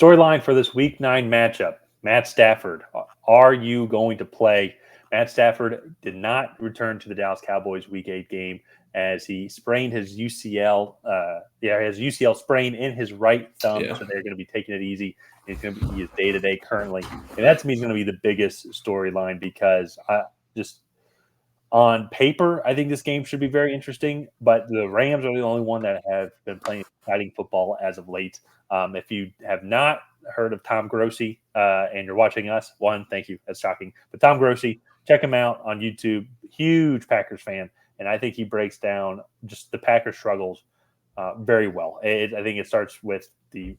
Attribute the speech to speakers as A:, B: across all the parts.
A: Storyline for this Week 9 matchup. Matt Stafford, are you going to play? Matt Stafford did not return to the Dallas Cowboys Week 8 game as he sprained his UCL. His UCL sprain in his right thumb, so they're going to be taking it easy. It's going to be his day-to-day currently. And that, to me, is going to be the biggest storyline because just on paper, I think this game should be very interesting, but the Rams are the only one that have been playing exciting football as of late. If you have not heard of Tom Grossi and you're watching us, one, thank you. That's shocking. But Tom Grossi, check him out on YouTube. Huge Packers fan, and I think he breaks down just the Packers struggles very well. I think it starts with the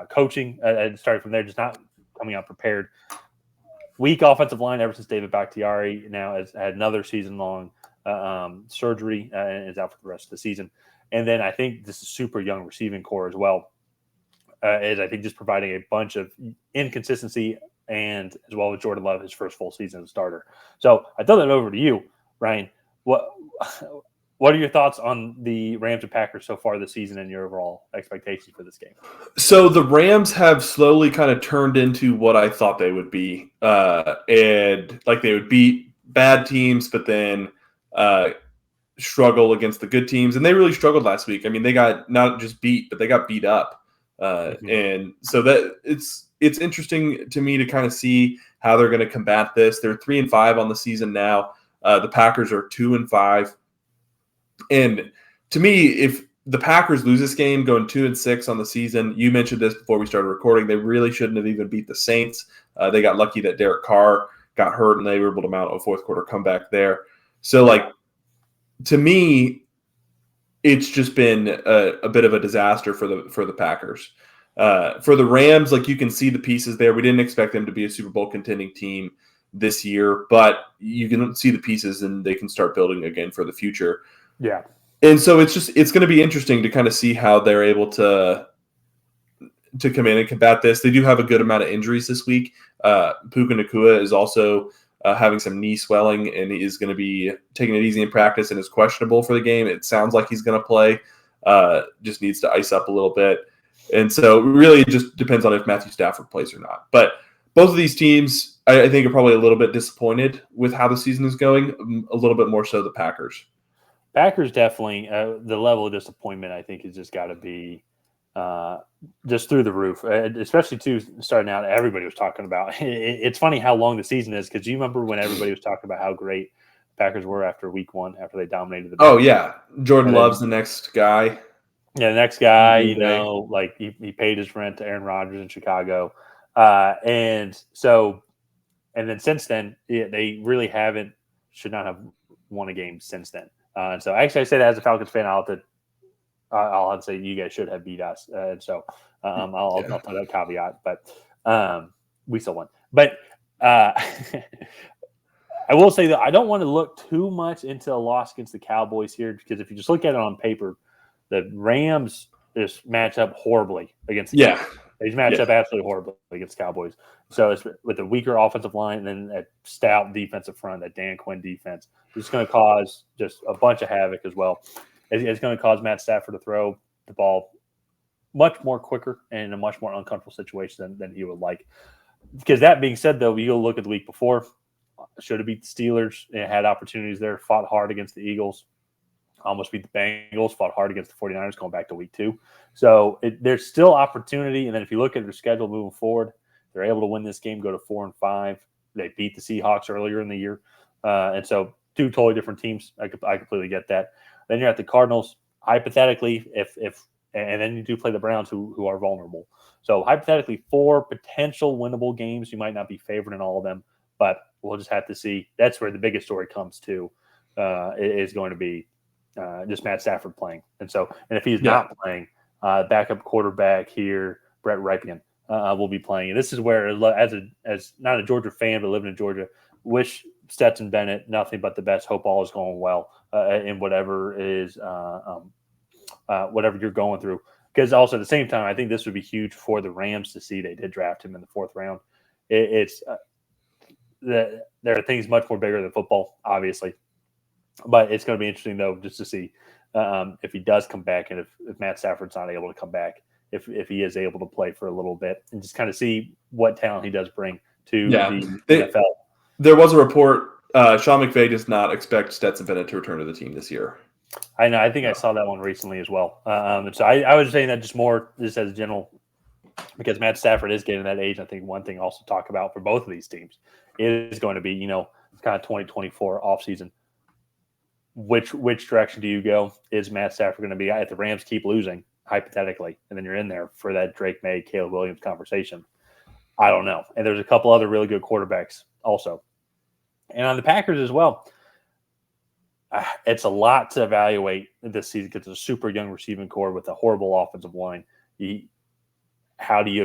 A: coaching. It started from there, just not coming out prepared. Weak offensive line ever since David Bakhtiari now has had another season-long surgery and is out for the rest of the season. And then I think this is super young receiving core as well. Is I think just providing a bunch of inconsistency and as well as Jordan Love, his first full season as a starter. So I throw that over to you, Ryan. What are your thoughts on the Rams and Packers so far this season and your overall expectations for this game?
B: So the Rams have slowly kind of turned into what I thought they would be. And like they would beat bad teams, but then struggle against the good teams. And they really struggled last week. I mean, they got not just beat, but they got beat up. And so that it's interesting to me to kind of see how they're going to combat this. They're 3-5 on the season now. The Packers are 2-5. And to me, if the Packers lose this game, going 2-6 on the season, you mentioned this before we started recording, they really shouldn't have even beat the Saints. They got lucky that Derek Carr got hurt and they were able to mount a fourth quarter comeback there. So, to me, it's just been a bit of a disaster for the Packers. For the Rams, you can see the pieces there. We didn't expect them to be a Super Bowl contending team this year, but you can see the pieces and they can start building again for the future.
A: Yeah.
B: And so it's going to be interesting to kind of see how they're able to come in and combat this. They do have a good amount of injuries this week. Puka Nacua is also having some knee swelling, and he is going to be taking it easy in practice and is questionable for the game. It sounds like he's going to play. Just needs to ice up a little bit. And so really it just depends on if Matthew Stafford plays or not. But both of these teams, I think, are probably a little bit disappointed with how the season is going, a little bit more so the Packers.
A: Packers definitely, the level of disappointment, I think, has just got to be just through the roof, especially, too, starting out, everybody was talking about. It's funny how long the season is because you remember when everybody was talking about how great Packers were after week one, after they dominated the Bears.
B: Oh, yeah. Jordan Love's the next guy.
A: Yeah, the next guy, he paid his rent to Aaron Rodgers in Chicago. And then since then, they really should not have won a game since then. And so actually I say that as a Falcons fan, I'll have to say you guys should have beat us. And so I'll put a caveat, but we still won. But I will say that I don't want to look too much into a loss against the Cowboys here because if you just look at it on paper, the Rams just match up horribly against the Cowboys. They match up absolutely horribly against Cowboys. So it's with a weaker offensive line and then a stout defensive front, that Dan Quinn defense. It's going to cause just a bunch of havoc as well. It's going to cause Matt Stafford to throw the ball much more quicker and in a much more uncomfortable situation than he would like. Because that being said, though, you go look at the week before. Should have beat the Steelers. It had opportunities there. Fought hard against the Eagles. Almost beat the Bengals. Fought hard against the 49ers going back to week 2. So there's still opportunity. And then if you look at their schedule moving forward, they're able to win this game, go to 4-5. They beat the Seahawks earlier in the year. And so two totally different teams. I completely get that. Then you're at the Cardinals. Hypothetically, and then you do play the Browns who are vulnerable. So hypothetically, 4 potential winnable games. You might not be favored in all of them, but we'll just have to see. That's where the biggest story comes to is going to be just Matt Stafford playing. And if he's not playing, backup quarterback here, Brett Rypien, will be playing. And this is where, as not a Georgia fan, but living in Georgia, wish Stetson Bennett nothing but the best. Hope all is going well in whatever you're going through. Because also at the same time, I think this would be huge for the Rams to see they did draft him in the 4th round. There are things much more bigger than football, obviously. But it's going to be interesting, though, just to see if he does come back and if Matt Stafford's not able to come back if he is able to play for a little bit and just kind of see what talent he does bring to the NFL.
B: There was a report. Sean McVay does not expect Stetson Bennett to return to the team this year.
A: I know. I think I saw that one recently as well. And so I was saying that just as general, because Matt Stafford is getting that age. I think one thing also to talk about for both of these teams is going to be, kind of 2024 offseason. Which direction do you go? Is Matt Stafford going to be if the Rams keep losing, hypothetically, and then you're in there for that Drake May, Caleb Williams conversation? I don't know. And there's a couple other really good quarterbacks also. And on the Packers as well, it's a lot to evaluate this season because it's a super young receiving core with a horrible offensive line. How do you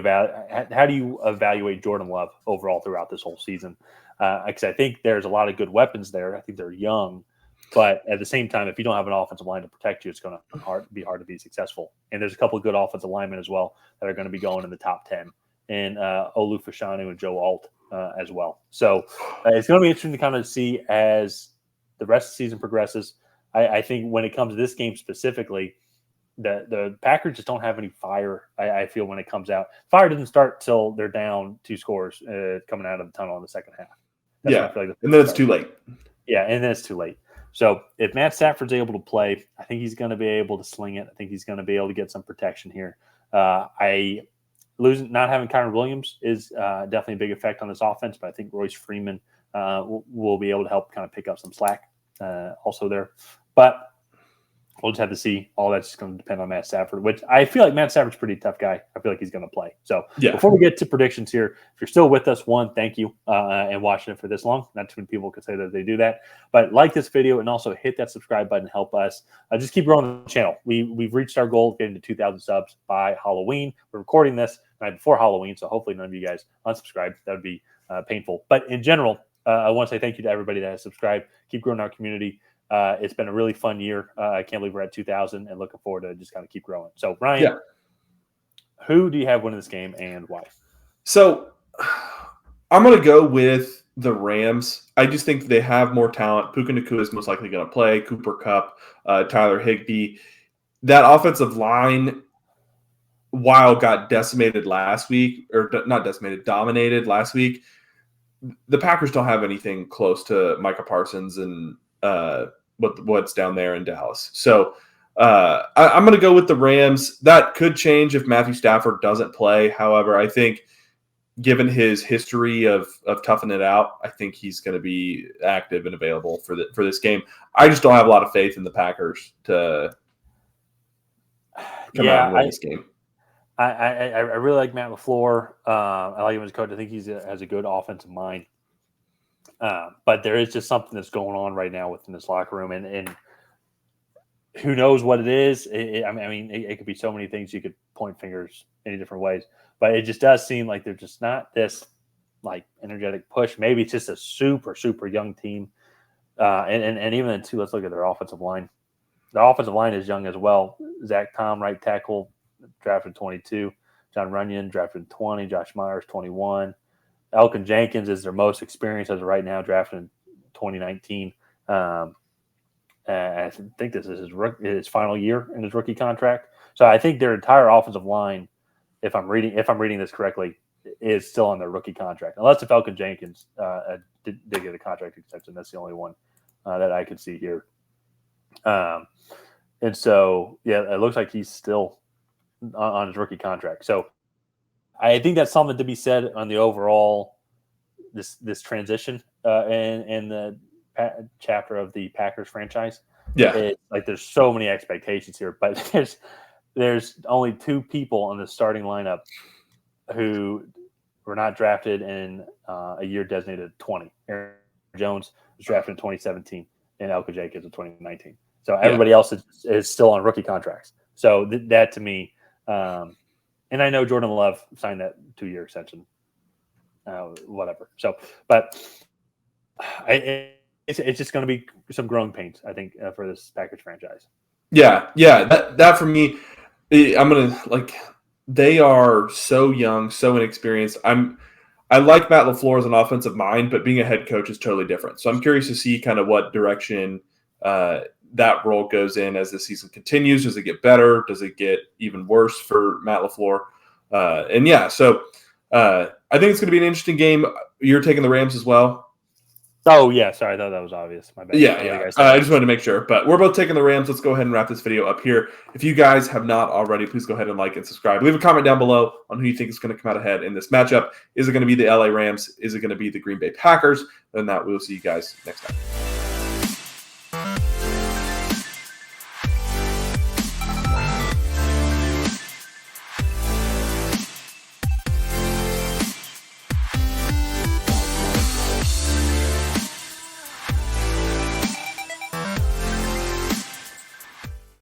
A: evaluate Jordan Love overall throughout this whole season? Because I think there's a lot of good weapons there. I think they're young, but at the same time, if you don't have an offensive line to protect you, it's going to be hard to be successful. And there's a couple of good offensive linemen as well that are going to be going in the top 10, and Olu Fashanu and Joe Alt as well. So it's going to be interesting to kind of see as the rest of the season progresses. I think when it comes to this game specifically, the Packers just don't have any fire, I feel, when it comes out. Fire doesn't start till they're down 2 scores coming out of the tunnel in the second half.
B: And then it's too late.
A: Yeah, and then it's too late. So if Matt Stafford's able to play, I think he's going to be able to sling it. I think he's going to be able to get some protection here. Not having Kyron Williams is definitely a big effect on this offense, but I think Royce Freeman will be able to help kind of pick up some slack also there. But we'll just have to see. All that's just going to depend on Matt Stafford, which I feel like Matt Stafford's a pretty tough guy. I feel like he's going to play. So before we get to predictions here, if you're still with us, one, thank you and watching it for this long. Not too many people can say that they do that. But like this video and also hit that subscribe button. Help us. Just keep growing the channel. We've reached our goal of getting to 2,000 subs by Halloween. We're recording this the night before Halloween, so hopefully none of you guys unsubscribe. That would be painful. But in general, I want to say thank you to everybody that has subscribed. Keep growing our community. It's been a really fun year. I can't believe we're at 2,000 and looking forward to just kind of keep growing. So, Ryan, who do you have winning this game and why?
B: So, I'm going to go with the Rams. I just think they have more talent. Puka Nacua is most likely going to play. Cooper Kupp, Tyler Higbee. That offensive line, while got decimated last week, or not decimated, dominated last week, the Packers don't have anything close to Micah Parsons and what's down there in Dallas. So I'm going to go with the Rams. That could change if Matthew Stafford doesn't play. However, I think given his history of toughing it out, I think he's going to be active and available for this game. I just don't have a lot of faith in the Packers to come out and win this game.
A: I really like Matt LaFleur. I like him as a coach. I think he has a good offensive mind. But there is just something that's going on right now within this locker room, and who knows what it is. It could be so many things. You could point fingers any different ways, but it just does seem like they're just not this like energetic push. Maybe it's just a super, super young team. And even then too, let's look at their offensive line. Their offensive line is young as well. Zach Tom, right tackle, drafted 22. John Runyon, drafted 20. Josh Myers, 21. Elkin Jenkins is their most experienced as of right now, drafted in 2019. I think this is his final year in his rookie contract. So I think their entire offensive line, if I'm reading this correctly, is still on their rookie contract, unless if Elkin Jenkins did get a contract extension. That's the only one that I could see here. And so it looks like he's still on his rookie contract. So I think that's something to be said on the overall this transition in the chapter of the Packers franchise. Like there's so many expectations here, but there's only 2 people on the starting lineup who were not drafted in a year designated 20. Aaron Jones was drafted in 2017 and Elkin Jenkins in 2019. So everybody else is still on rookie contracts. So that to me, and I know Jordan Love signed that 2-year extension, whatever. So, but it's just going to be some growing pains, I think, for this Packers franchise.
B: Yeah. That for me, I'm going to they are so young, so inexperienced. I like Matt LaFleur as an offensive mind, but being a head coach is totally different. So I'm curious to see kind of what direction that role goes in as the season continues. Does it get better? Does it get even worse for Matt LaFleur? So I think it's going to be an interesting game. You're taking the Rams as well.
A: Oh, yeah. Sorry, I thought that was obvious. My bad.
B: Yeah. I just wanted to make sure. But we're both taking the Rams. Let's go ahead and wrap this video up here. If you guys have not already, please go ahead and like and subscribe. Leave a comment down below on who you think is going to come out ahead in this matchup. Is it going to be the LA Rams? Is it going to be the Green Bay Packers? And that we'll see you guys next time.